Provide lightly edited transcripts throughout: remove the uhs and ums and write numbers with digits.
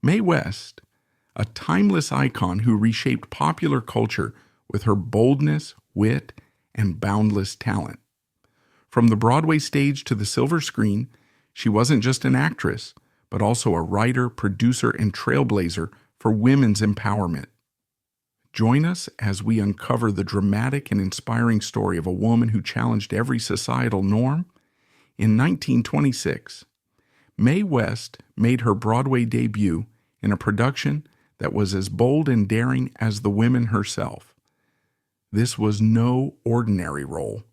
Mae West, a timeless icon who reshaped popular culture with her boldness, wit, and boundless talent. From the Broadway stage to the silver screen, she wasn't just an actress, but also a writer, producer, and trailblazer for women's empowerment. Join us as we uncover the dramatic and inspiring story of a woman who challenged every societal norm. In 1926, Mae West made her Broadway debut in a production that was as bold and daring as the woman herself. This was no ordinary role.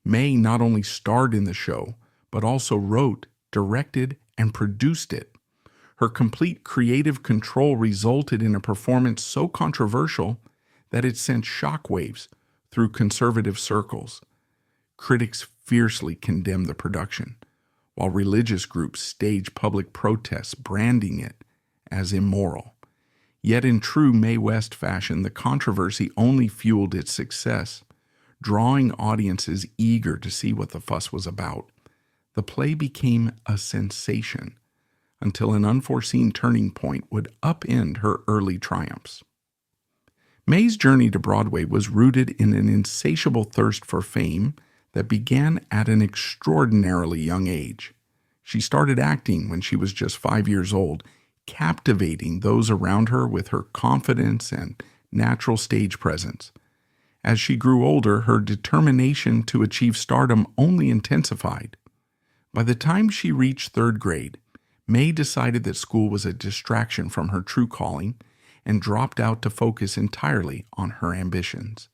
Mae not only starred in the show, but also wrote, directed, and produced it. Her complete creative control resulted in a performance so controversial that it sent shockwaves through conservative circles. Critics fiercely condemned the production, while religious groups staged public protests branding it as immoral. Yet in true Mae West fashion, the controversy only fueled its success, drawing audiences eager to see what the fuss was about. The play became a sensation until an unforeseen turning point would upend her early triumphs. Mae's journey to Broadway was rooted in an insatiable thirst for fame that began at an extraordinarily young age. She started acting when she was just 5 years old, captivating those around her with her confidence and natural stage presence. As she grew older, her determination to achieve stardom only intensified. By the time she reached third grade, Mae decided that school was a distraction from her true calling and dropped out to focus entirely on her ambitions.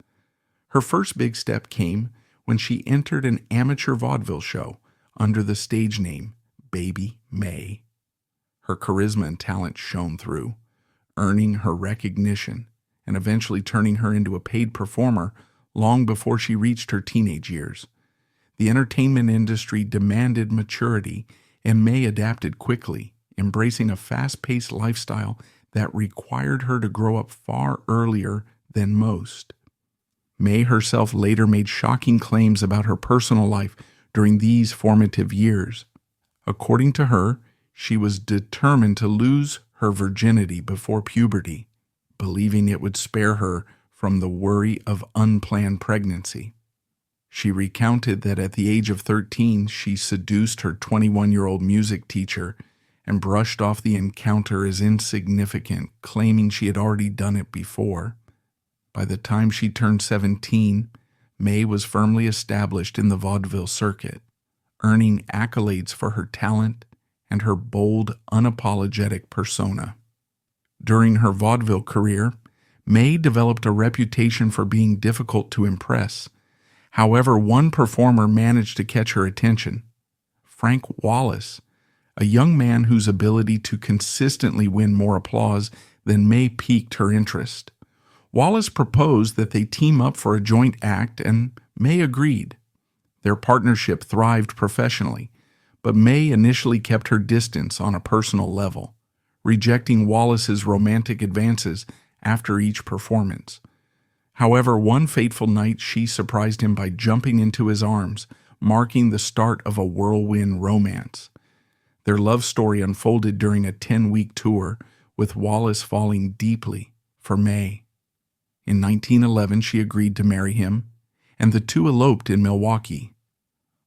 Her first big step came when she entered an amateur vaudeville show under the stage name Baby Mae. Her charisma and talent shone through, earning her recognition and eventually turning her into a paid performer long before she reached her teenage years. The entertainment industry demanded maturity, and Mae adapted quickly, embracing a fast-paced lifestyle that required her to grow up far earlier than most. Mae herself later made shocking claims about her personal life during these formative years. According to her, she was determined to lose her virginity before puberty, believing it would spare her from the worry of unplanned pregnancy. She recounted that at the age of 13, she seduced her 21-year-old music teacher and brushed off the encounter as insignificant, claiming she had already done it before. By the time she turned 17, Mae was firmly established in the vaudeville circuit, earning accolades for her talent and her bold, unapologetic persona. During her vaudeville career, Mae developed a reputation for being difficult to impress. However, one performer managed to catch her attention: Frank Wallace, a young man whose ability to consistently win more applause than Mae piqued her interest. Wallace proposed that they team up for a joint act, and Mae agreed. Their partnership thrived professionally, but Mae initially kept her distance on a personal level, rejecting Wallace's romantic advances after each performance. However, one fateful night she surprised him by jumping into his arms, marking the start of a whirlwind romance. Their love story unfolded during a 10-week tour, with Wallace falling deeply for Mae. In 1911, she agreed to marry him, and the two eloped in Milwaukee.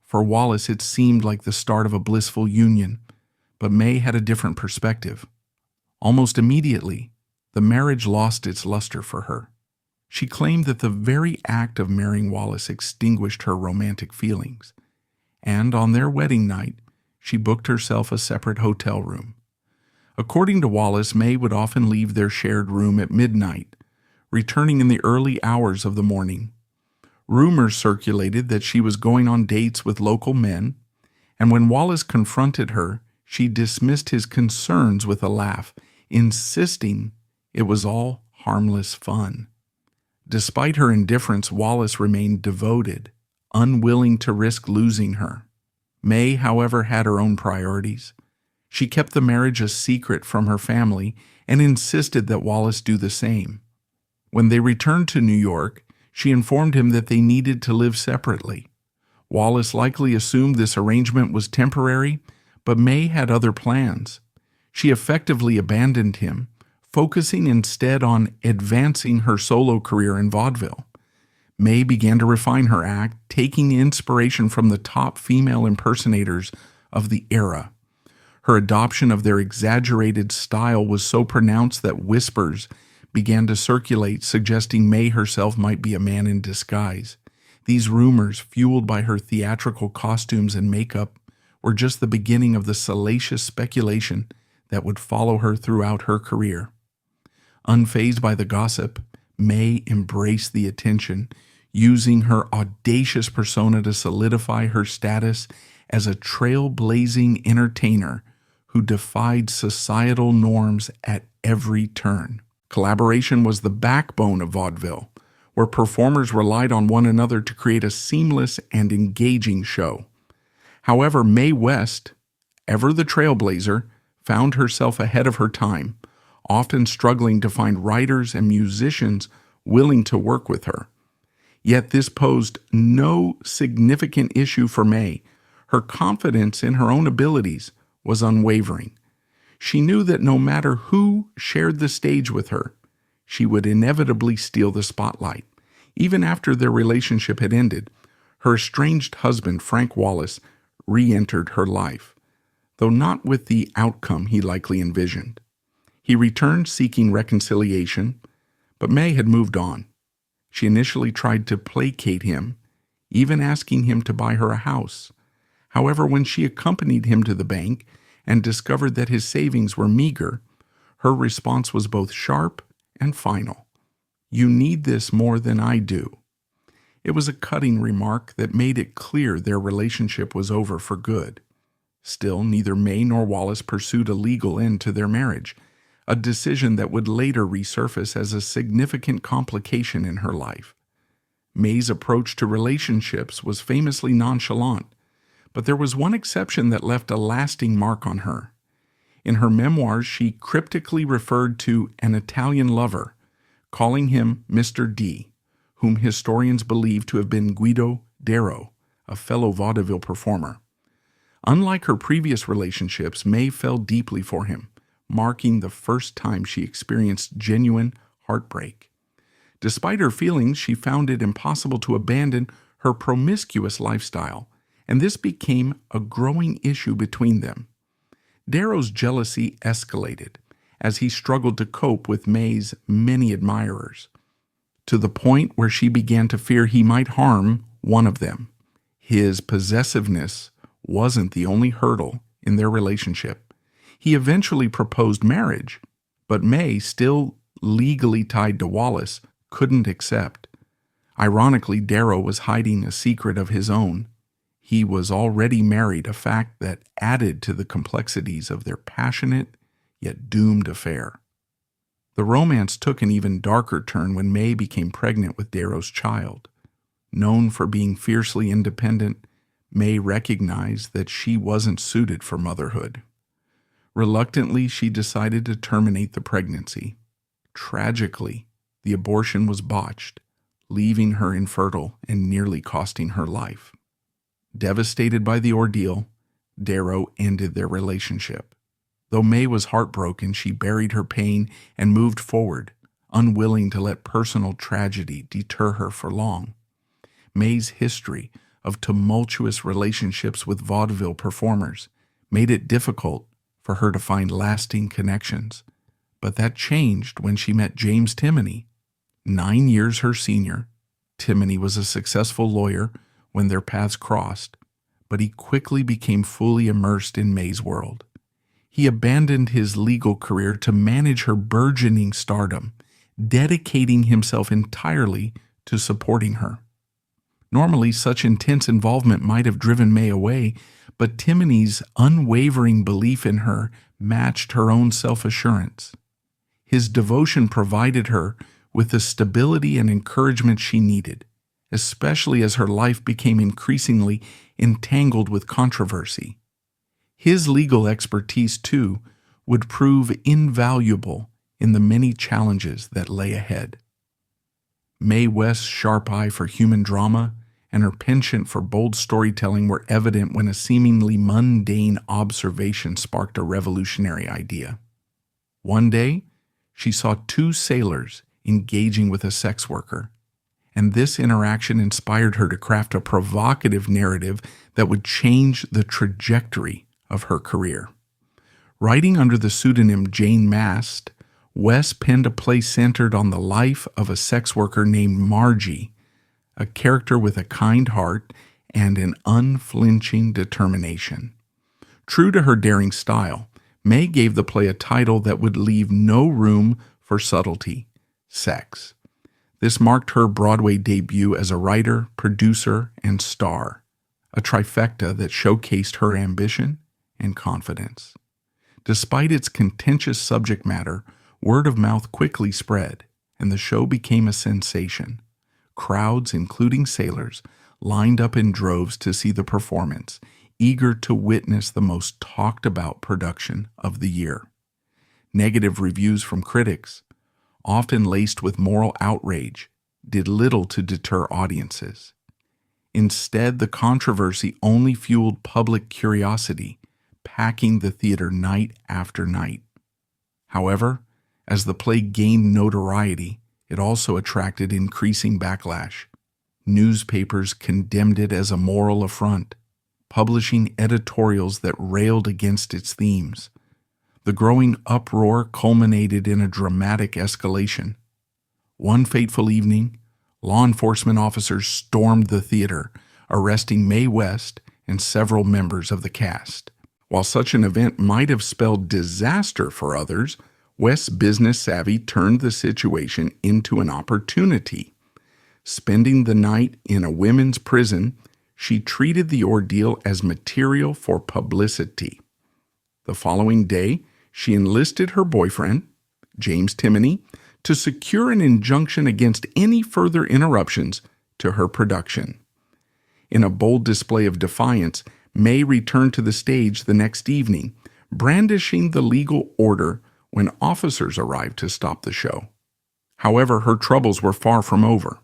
For Wallace, it seemed like the start of a blissful union, but Mae had a different perspective. Almost immediately, the marriage lost its luster for her. She claimed that the very act of marrying Wallace extinguished her romantic feelings, and on their wedding night, she booked herself a separate hotel room. According to Wallace, Mae would often leave their shared room at midnight, returning in the early hours of the morning. Rumors circulated that she was going on dates with local men, and when Wallace confronted her, she dismissed his concerns with a laugh, insisting it was all harmless fun. Despite her indifference, Wallace remained devoted, unwilling to risk losing her. Mae, however, had her own priorities. She kept the marriage a secret from her family and insisted that Wallace do the same. When they returned to New York, she informed him that they needed to live separately. Wallace likely assumed this arrangement was temporary, but Mae had other plans. She effectively abandoned him, focusing instead on advancing her solo career in vaudeville. Mae began to refine her act, taking inspiration from the top female impersonators of the era. Her adoption of their exaggerated style was so pronounced that whispers began to circulate, suggesting Mae herself might be a man in disguise. These rumors, fueled by her theatrical costumes and makeup, were just the beginning of the salacious speculation that would follow her throughout her career. Unfazed by the gossip, Mae embraced the attention, using her audacious persona to solidify her status as a trailblazing entertainer who defied societal norms at every turn. Collaboration was the backbone of vaudeville, where performers relied on one another to create a seamless and engaging show. However, Mae West, ever the trailblazer, found herself ahead of her time, often struggling to find writers and musicians willing to work with her. Yet this posed no significant issue for Mae. Her confidence in her own abilities was unwavering. She knew that no matter who shared the stage with her, she would inevitably steal the spotlight. Even after their relationship had ended, her estranged husband, Frank Wallace, re-entered her life, though not with the outcome he likely envisioned. He returned seeking reconciliation, but Mae had moved on. She initially tried to placate him, even asking him to buy her a house. However, when she accompanied him to the bank and discovered that his savings were meager, her response was both sharp and final. "You need this more than I do." It was a cutting remark that made it clear their relationship was over for good. Still, neither Mae nor Wallace pursued a legal end to their marriage, a decision that would later resurface as a significant complication in her life. Mae's approach to relationships was famously nonchalant, but there was one exception that left a lasting mark on her. In her memoirs, she cryptically referred to an Italian lover, calling him Mr. D, whom historians believe to have been Guido Darrow, a fellow vaudeville performer. Unlike her previous relationships, Mae fell deeply for him, marking the first time she experienced genuine heartbreak. Despite her feelings, she found it impossible to abandon her promiscuous lifestyle, and this became a growing issue between them. Darrow's jealousy escalated as he struggled to cope with Mae's many admirers, to the point where she began to fear he might harm one of them. His possessiveness wasn't the only hurdle in their relationship. He eventually proposed marriage, but Mae, still legally tied to Wallace, couldn't accept. Ironically, Darrow was hiding a secret of his own. He was already married, a fact that added to the complexities of their passionate yet doomed affair. The romance took an even darker turn when Mae became pregnant with Darrow's child. Known for being fiercely independent, Mae recognized that she wasn't suited for motherhood. Reluctantly, she decided to terminate the pregnancy. Tragically, the abortion was botched, leaving her infertile and nearly costing her life. Devastated by the ordeal, Darrow ended their relationship. Though Mae was heartbroken, she buried her pain and moved forward, unwilling to let personal tragedy deter her for long. Mae's history of tumultuous relationships with vaudeville performers made it difficult for her to find lasting connections. But that changed when she met James Timoney. 9 years her senior, Timoney was a successful lawyer when their paths crossed, but he quickly became fully immersed in Mae's world. He abandoned his legal career to manage her burgeoning stardom, dedicating himself entirely to supporting her. Normally, such intense involvement might have driven Mae away, but Timoney's unwavering belief in her matched her own self-assurance. His devotion provided her with the stability and encouragement she needed, especially as her life became increasingly entangled with controversy. His legal expertise, too, would prove invaluable in the many challenges that lay ahead. Mae West's sharp eye for human drama and her penchant for bold storytelling were evident when a seemingly mundane observation sparked a revolutionary idea. One day, she saw two sailors engaging with a sex worker, and this interaction inspired her to craft a provocative narrative that would change the trajectory of her career. Writing under the pseudonym Jane Mast, West penned a play centered on the life of a sex worker named Margie, a character with a kind heart and an unflinching determination. True to her daring style, May gave the play a title that would leave no room for subtlety: sex. This marked her Broadway debut as a writer, producer, and star, a trifecta that showcased her ambition and confidence. Despite its contentious subject matter, word of mouth quickly spread, and the show became a sensation. Crowds, including sailors, lined up in droves to see the performance, eager to witness the most talked-about production of the year. Negative reviews from critics, often laced with moral outrage, did little to deter audiences. Instead, the controversy only fueled public curiosity, packing the theater night after night. However, as the play gained notoriety, it also attracted increasing backlash. Newspapers condemned it as a moral affront, publishing editorials that railed against its themes. The growing uproar culminated in a dramatic escalation. One fateful evening, law enforcement officers stormed the theater, arresting Mae West and several members of the cast. While such an event might have spelled disaster for others, West's business savvy turned the situation into an opportunity. Spending the night in a women's prison, she treated the ordeal as material for publicity. The following day, she enlisted her boyfriend, James Timoney, to secure an injunction against any further interruptions to her production. In a bold display of defiance, May returned to the stage the next evening, brandishing the legal order when officers arrived to stop the show. However, her troubles were far from over.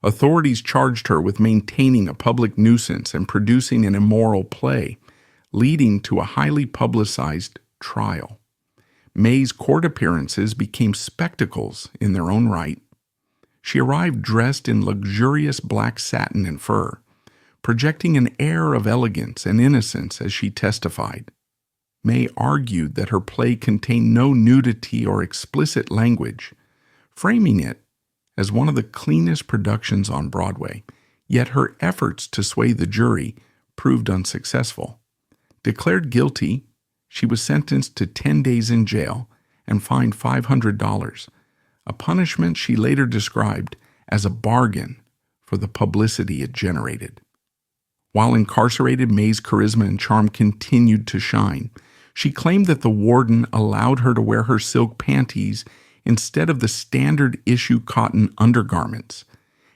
Authorities charged her with maintaining a public nuisance and producing an immoral play, leading to a highly publicized trial. May's court appearances became spectacles in their own right. She arrived dressed in luxurious black satin and fur, projecting an air of elegance and innocence as she testified. May argued that her play contained no nudity or explicit language, framing it as one of the cleanest productions on Broadway, yet her efforts to sway the jury proved unsuccessful. Declared guilty, she was sentenced to 10 days in jail and fined $500, a punishment she later described as a bargain for the publicity it generated. While incarcerated, May's charisma and charm continued to shine. She claimed that the warden allowed her to wear her silk panties instead of the standard issue cotton undergarments,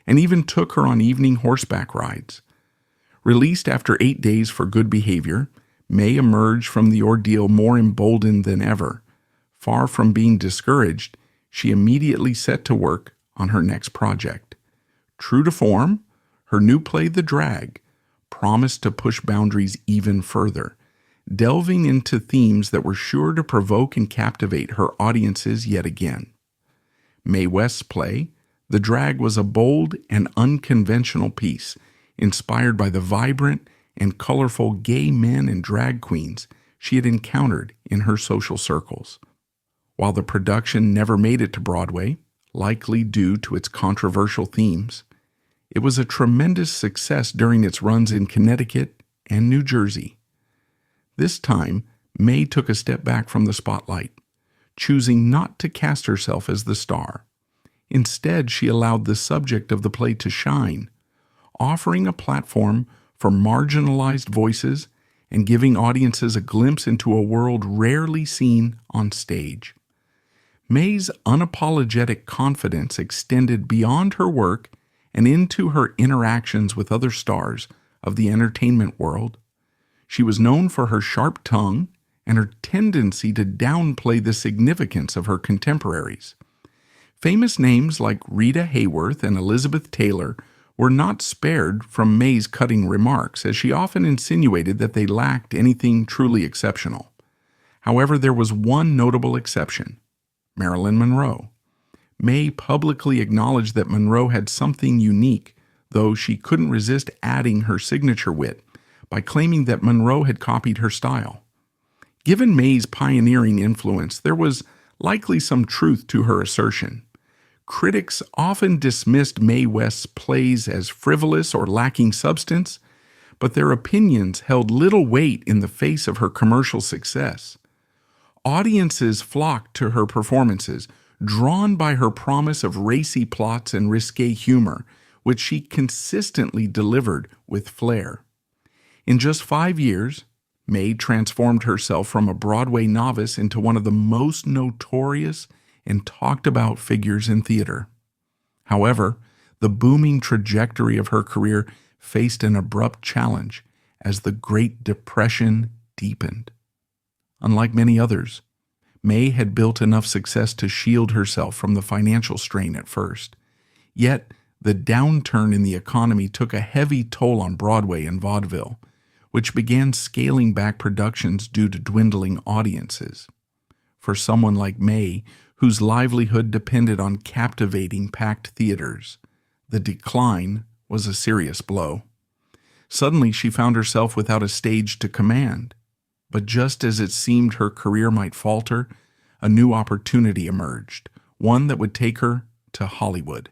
and even took her on evening horseback rides. Released after 8 days for good behavior, May emerged from the ordeal more emboldened than ever. Far from being discouraged, she immediately set to work on her next project. True to form, her new play, The Drag, promised to push boundaries even further, delving into themes that were sure to provoke and captivate her audiences yet again. Mae West's play, The Drag, was a bold and unconventional piece, inspired by the vibrant and colorful gay men and drag queens she had encountered in her social circles. While the production never made it to Broadway, likely due to its controversial themes, it was a tremendous success during its runs in Connecticut and New Jersey. This time, May took a step back from the spotlight, choosing not to cast herself as the star. Instead, she allowed the subject of the play to shine, offering a platform for marginalized voices and giving audiences a glimpse into a world rarely seen on stage. May's unapologetic confidence extended beyond her work and into her interactions with other stars of the entertainment world. She was known for her sharp tongue and her tendency to downplay the significance of her contemporaries. Famous names like Rita Hayworth and Elizabeth Taylor were not spared from May's cutting remarks, as she often insinuated that they lacked anything truly exceptional. However, there was one notable exception: Marilyn Monroe. May publicly acknowledged that Monroe had something unique, though she couldn't resist adding her signature wit by claiming that Monroe had copied her style. Given May's pioneering influence, there was likely some truth to her assertion. Critics often dismissed Mae West's plays as frivolous or lacking substance, but their opinions held little weight in the face of her commercial success. Audiences flocked to her performances, drawn by her promise of racy plots and risque humor, which she consistently delivered with flair. In just 5 years, May transformed herself from a Broadway novice into one of the most notorious and talked about figures in theater. However, the booming trajectory of her career faced an abrupt challenge as the Great Depression deepened. Unlike many others, May had built enough success to shield herself from the financial strain at first. Yet, the downturn in the economy took a heavy toll on Broadway and vaudeville, which began scaling back productions due to dwindling audiences. For someone like May, whose livelihood depended on captivating packed theaters, the decline was a serious blow. Suddenly, she found herself without a stage to command. But just as it seemed her career might falter, a new opportunity emerged, one that would take her to Hollywood.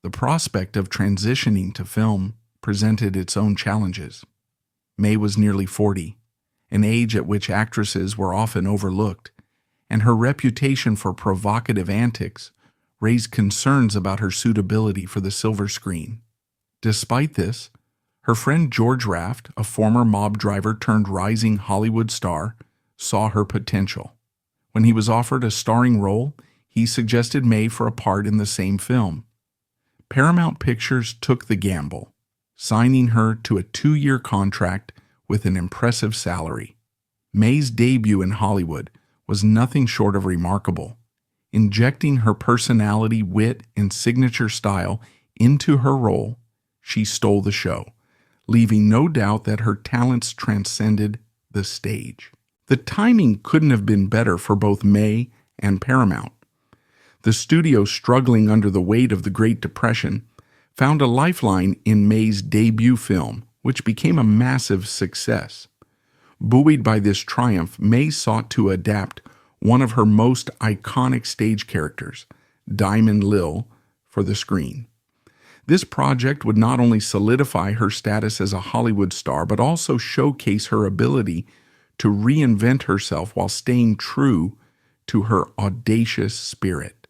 The prospect of transitioning to film presented its own challenges. May was nearly 40, an age at which actresses were often overlooked, and her reputation for provocative antics raised concerns about her suitability for the silver screen. Despite this, her friend George Raft, a former mob driver turned rising Hollywood star, saw her potential. When he was offered a starring role, he suggested May for a part in the same film. Paramount Pictures took the gamble, signing her to a 2-year contract with an impressive salary. May's debut in Hollywood was nothing short of remarkable. Injecting her personality, wit, and signature style into her role, she stole the show, leaving no doubt that her talents transcended the stage. The timing couldn't have been better for both May and Paramount. The studio, struggling under the weight of the Great Depression, found a lifeline in May's debut film, which became a massive success. Buoyed by this triumph, May sought to adapt one of her most iconic stage characters, Diamond Lil, for the screen. This project would not only solidify her status as a Hollywood star, but also showcase her ability to reinvent herself while staying true to her audacious spirit.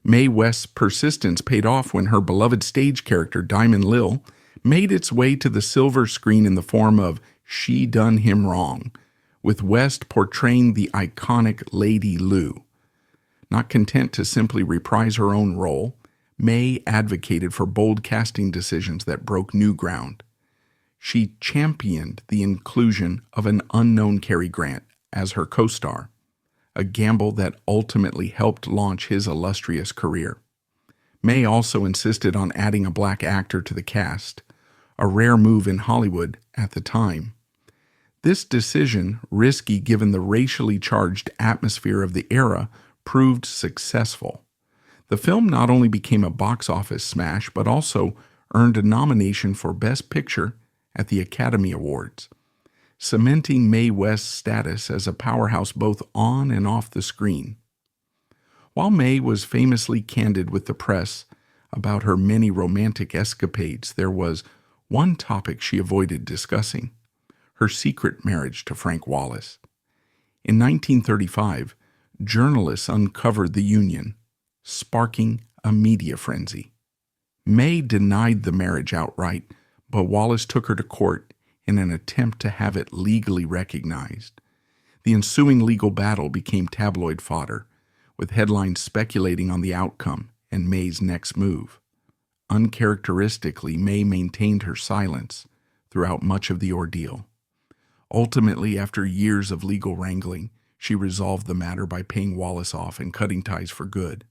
Mae West's persistence paid off when her beloved stage character, Diamond Lil, made its way to the silver screen in the form of She Done Him Wrong, with West portraying the iconic Lady Lou. Not content to simply reprise her own role, May advocated for bold casting decisions that broke new ground. She championed the inclusion of an unknown Cary Grant as her co-star, a gamble that ultimately helped launch his illustrious career. May also insisted on adding a black actor to the cast, a rare move in Hollywood at the time. This decision, risky given the racially charged atmosphere of the era, proved successful. The film not only became a box office smash, but also earned a nomination for Best Picture at the Academy Awards, cementing Mae West's status as a powerhouse both on and off the screen. While May was famously candid with the press about her many romantic escapades, there was one topic she avoided discussing: her secret marriage to Frank Wallace. In 1935, journalists uncovered the union, sparking a media frenzy. May denied the marriage outright, but Wallace took her to court in an attempt to have it legally recognized. The ensuing legal battle became tabloid fodder, with headlines speculating on the outcome and May's next move. Uncharacteristically, May maintained her silence throughout much of the ordeal. Ultimately, after years of legal wrangling, she resolved the matter by paying Wallace off and cutting ties for good.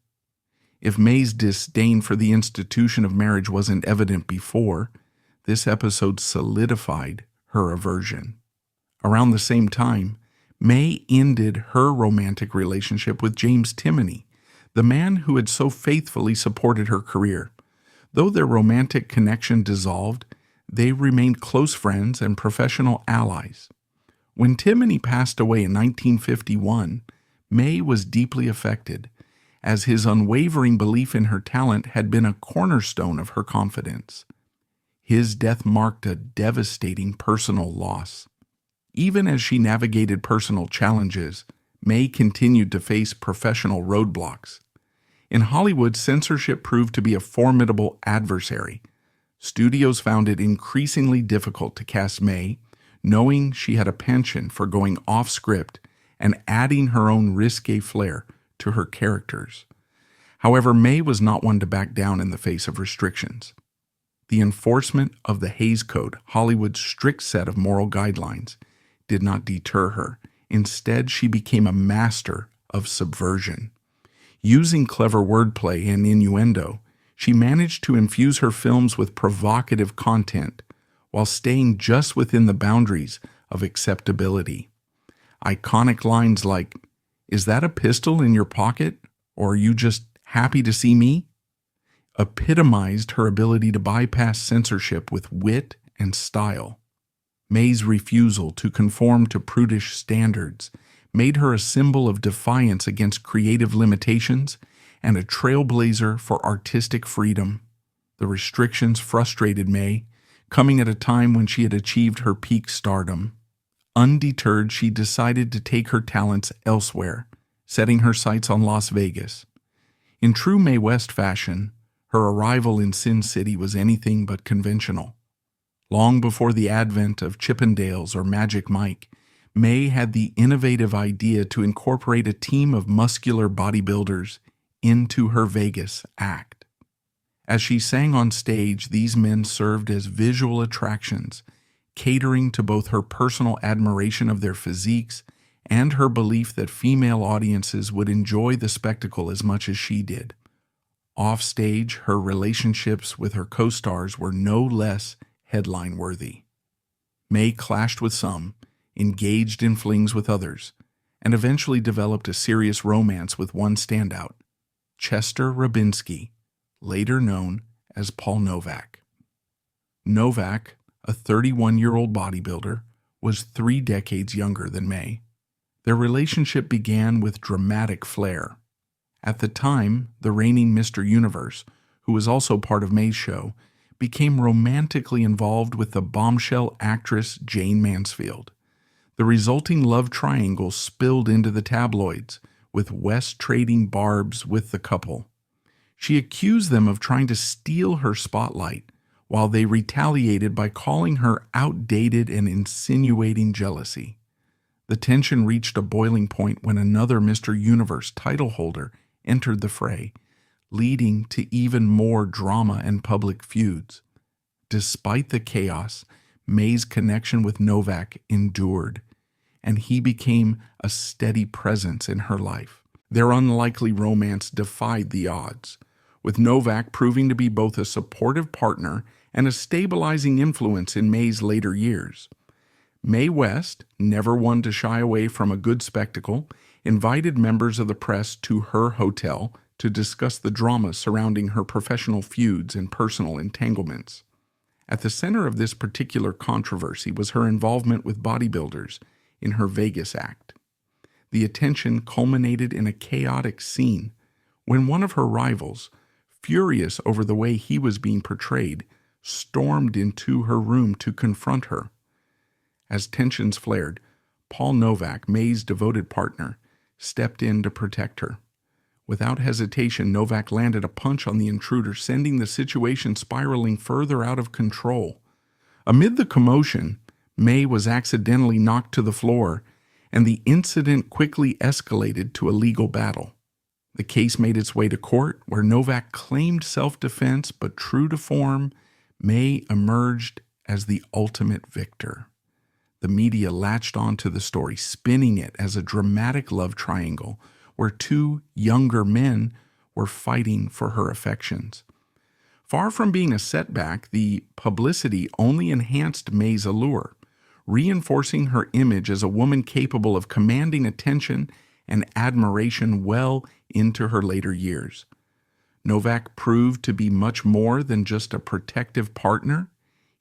If Mae's disdain for the institution of marriage wasn't evident before, this episode solidified her aversion. Around the same time, Mae ended her romantic relationship with James Timoney, the man who had so faithfully supported her career. Though their romantic connection dissolved, they remained close friends and professional allies. When Timoney passed away in 1951, Mae was deeply affected, as his unwavering belief in her talent had been a cornerstone of her confidence. His death marked a devastating personal loss. Even as she navigated personal challenges, Mae continued to face professional roadblocks. In Hollywood, censorship proved to be a formidable adversary. Studios found it increasingly difficult to cast Mae, knowing she had a penchant for going off script and adding her own risque flair to her characters. However, Mae was not one to back down in the face of restrictions. The enforcement of the Hays Code, Hollywood's strict set of moral guidelines, did not deter her. Instead, she became a master of subversion. Using clever wordplay and innuendo, she managed to infuse her films with provocative content while staying just within the boundaries of acceptability. Iconic lines like, "Is that a pistol in your pocket, or are you just happy to see me?" epitomized her ability to bypass censorship with wit and style. Mae's refusal to conform to prudish standards made her a symbol of defiance against creative limitations and a trailblazer for artistic freedom. The restrictions frustrated Mae, coming at a time when she had achieved her peak stardom. Undeterred, she decided to take her talents elsewhere, setting her sights on Las Vegas. In true Mae West fashion, her arrival in Sin City was anything but conventional. Long before the advent of Chippendales or Magic Mike, Mae had the innovative idea to incorporate a team of muscular bodybuilders into her Vegas act. As she sang on stage, these men served as visual attractions, catering to both her personal admiration of their physiques and her belief that female audiences would enjoy the spectacle as much as she did. Offstage, her relationships with her co-stars were no less headline-worthy. Mae clashed with some, engaged in flings with others, and eventually developed a serious romance with one standout, Chester Rabinski, later known as Paul Novak. Novak, a 31-year-old bodybuilder, was 3 decades younger than Mae. Their relationship began with dramatic flair. At the time, the reigning Mr. Universe, who was also part of Mae's show, became romantically involved with the bombshell actress Jane Mansfield. The resulting love triangle spilled into the tabloids, with West trading barbs with the couple. She accused them of trying to steal her spotlight, while they retaliated by calling her outdated and insinuating jealousy. The tension reached a boiling point when another Mr. Universe title holder entered the fray, leading to even more drama and public feuds. Despite the chaos, Mae's connection with Novak endured, and he became a steady presence in her life. Their unlikely romance defied the odds, with Novak proving to be both a supportive partner and a stabilizing influence in Mae's later years. Mae West, never one to shy away from a good spectacle, invited members of the press to her hotel to discuss the drama surrounding her professional feuds and personal entanglements. At the center of this particular controversy was her involvement with bodybuilders in her Vegas act. The attention culminated in a chaotic scene when one of her rivals, furious over the way he was being portrayed, stormed into her room to confront her. As tensions flared, Paul Novak, Mae's devoted partner, stepped in to protect her. Without hesitation, Novak landed a punch on the intruder, sending the situation spiraling further out of control. Amid the commotion, Mae was accidentally knocked to the floor, and the incident quickly escalated to a legal battle. The case made its way to court, where Novak claimed self-defense, but true to form, Mae emerged as the ultimate victor. The media latched onto the story, spinning it as a dramatic love triangle, where 2 younger men were fighting for her affections. Far from being a setback, the publicity only enhanced Mae's allure, reinforcing her image as a woman capable of commanding attention and admiration well into her later years. Novak proved to be much more than just a protective partner.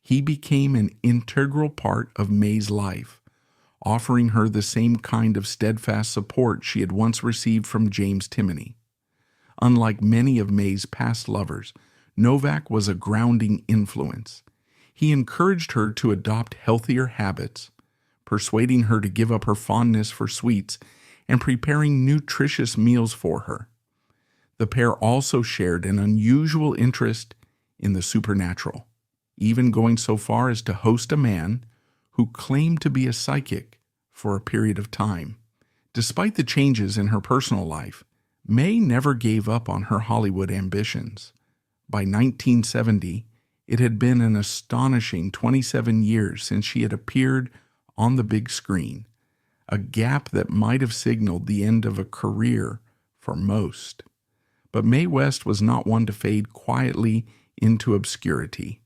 He became an integral part of Mae's life, offering her the same kind of steadfast support she had once received from James Timoney. Unlike many of Mae's past lovers, Novak was a grounding influence. He encouraged her to adopt healthier habits, persuading her to give up her fondness for sweets and preparing nutritious meals for her. The pair also shared an unusual interest in the supernatural, even going so far as to host a man who claimed to be a psychic for a period of time. Despite the changes in her personal life, Mae never gave up on her Hollywood ambitions. By 1970, it had been an astonishing 27 years since she had appeared on the big screen, a gap that might have signaled the end of a career for most. But Mae West was not one to fade quietly into obscurity.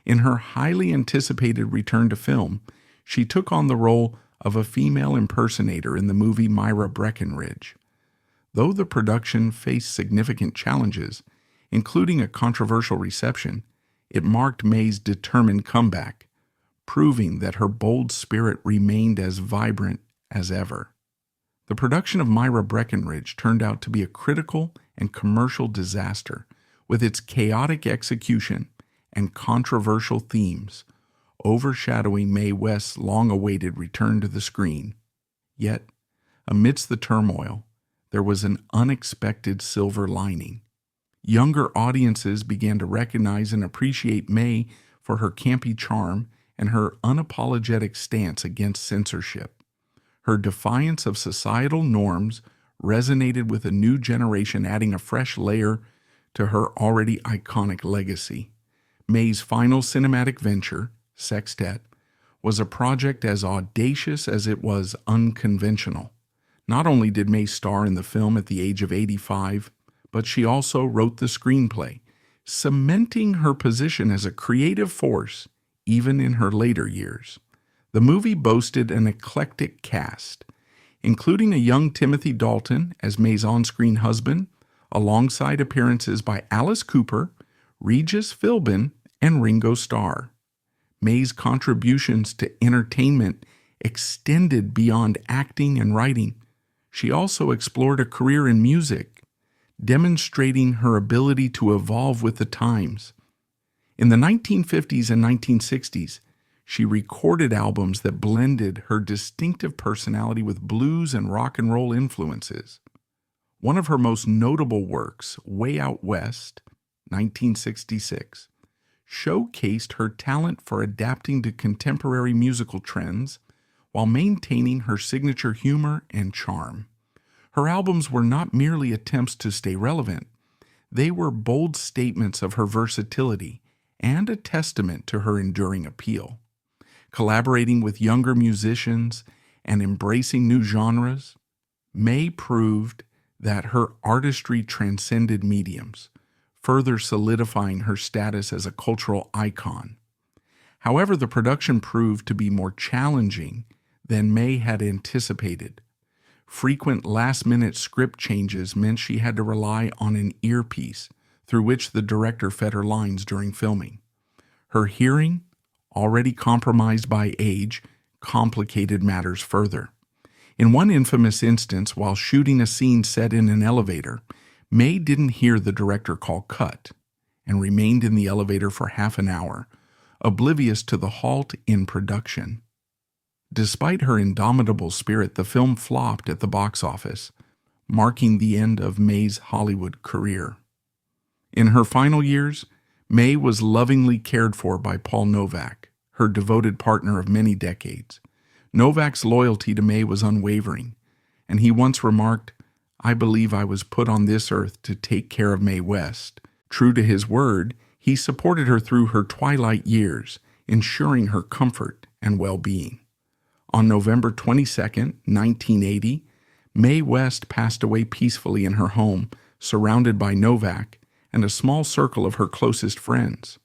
In her highly anticipated return to film, she took on the role of a female impersonator in the movie Myra Breckinridge. Though the production faced significant challenges, including a controversial reception, it marked Mae's determined comeback, proving that her bold spirit remained as vibrant as ever. The production of Myra Breckinridge turned out to be a critical and commercial disaster, with its chaotic execution and controversial themes overshadowing Mae West's long-awaited return to the screen. Yet, amidst the turmoil, there was an unexpected silver lining. Younger audiences began to recognize and appreciate Mae for her campy charm and her unapologetic stance against censorship. Her defiance of societal norms resonated with a new generation, adding a fresh layer to her already iconic legacy. Mae's final cinematic venture, Sextet, was a project as audacious as it was unconventional. Not only did Mae star in the film at the age of 85, but she also wrote the screenplay, cementing her position as a creative force even in her later years. The movie boasted an eclectic cast, including a young Timothy Dalton as Mae's on-screen husband, alongside appearances by Alice Cooper, Regis Philbin, and Ringo Starr. Mae's contributions to entertainment extended beyond acting and writing. She also explored a career in music, demonstrating her ability to evolve with the times. In the 1950s and 1960s, she recorded albums that blended her distinctive personality with blues and rock and roll influences. One of her most notable works, Way Out West, 1966, showcased her talent for adapting to contemporary musical trends while maintaining her signature humor and charm. Her albums were not merely attempts to stay relevant. They were bold statements of her versatility and a testament to her enduring appeal. Collaborating with younger musicians and embracing new genres, Mae proved that her artistry transcended mediums, further solidifying her status as a cultural icon. However, the production proved to be more challenging than Mae had anticipated. Frequent last-minute script changes meant she had to rely on an earpiece through which the director fed her lines during filming. Her hearing, already compromised by age, complicated matters further. In one infamous instance, while shooting a scene set in an elevator, Mae didn't hear the director call cut and remained in the elevator for half an hour, oblivious to the halt in production. Despite her indomitable spirit, the film flopped at the box office, marking the end of Mae's Hollywood career. In her final years, Mae was lovingly cared for by Paul Novak, her devoted partner of many decades. Novak's loyalty to Mae was unwavering, and he once remarked, "I believe I was put on this earth to take care of Mae West." True to his word, he supported her through her twilight years, ensuring her comfort and well-being. On November 22, 1980, Mae West passed away peacefully in her home, surrounded by Novak and a small circle of her closest friends.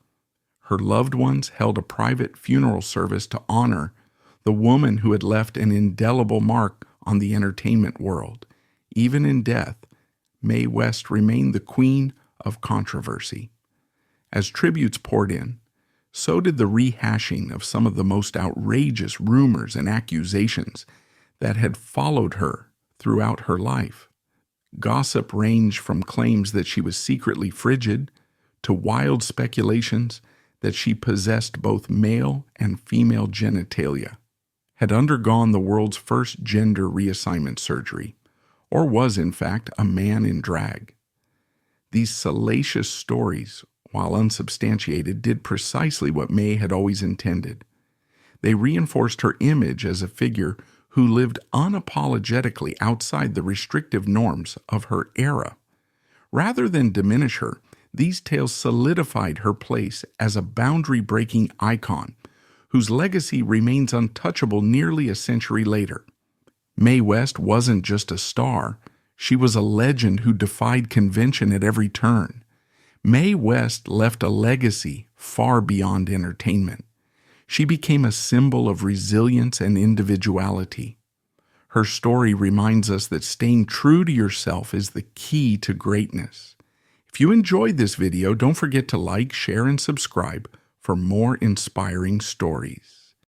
Her loved ones held a private funeral service to honor the woman who had left an indelible mark on the entertainment world. Even in death, Mae West remained the queen of controversy. As tributes poured in, so did the rehashing of some of the most outrageous rumors and accusations that had followed her throughout her life. Gossip ranged from claims that she was secretly frigid to wild speculations that she possessed both male and female genitalia, had undergone the world's first gender reassignment surgery, or was in fact a man in drag. These salacious stories, while unsubstantiated, did precisely what Mae had always intended. They reinforced her image as a figure who lived unapologetically outside the restrictive norms of her era. Rather than diminish her, these tales solidified her place as a boundary-breaking icon whose legacy remains untouchable nearly a century later. Mae West wasn't just a star, she was a legend who defied convention at every turn. Mae West left a legacy far beyond entertainment. She became a symbol of resilience and individuality. Her story reminds us that staying true to yourself is the key to greatness. If you enjoyed this video, don't forget to like, share, and subscribe for more inspiring stories.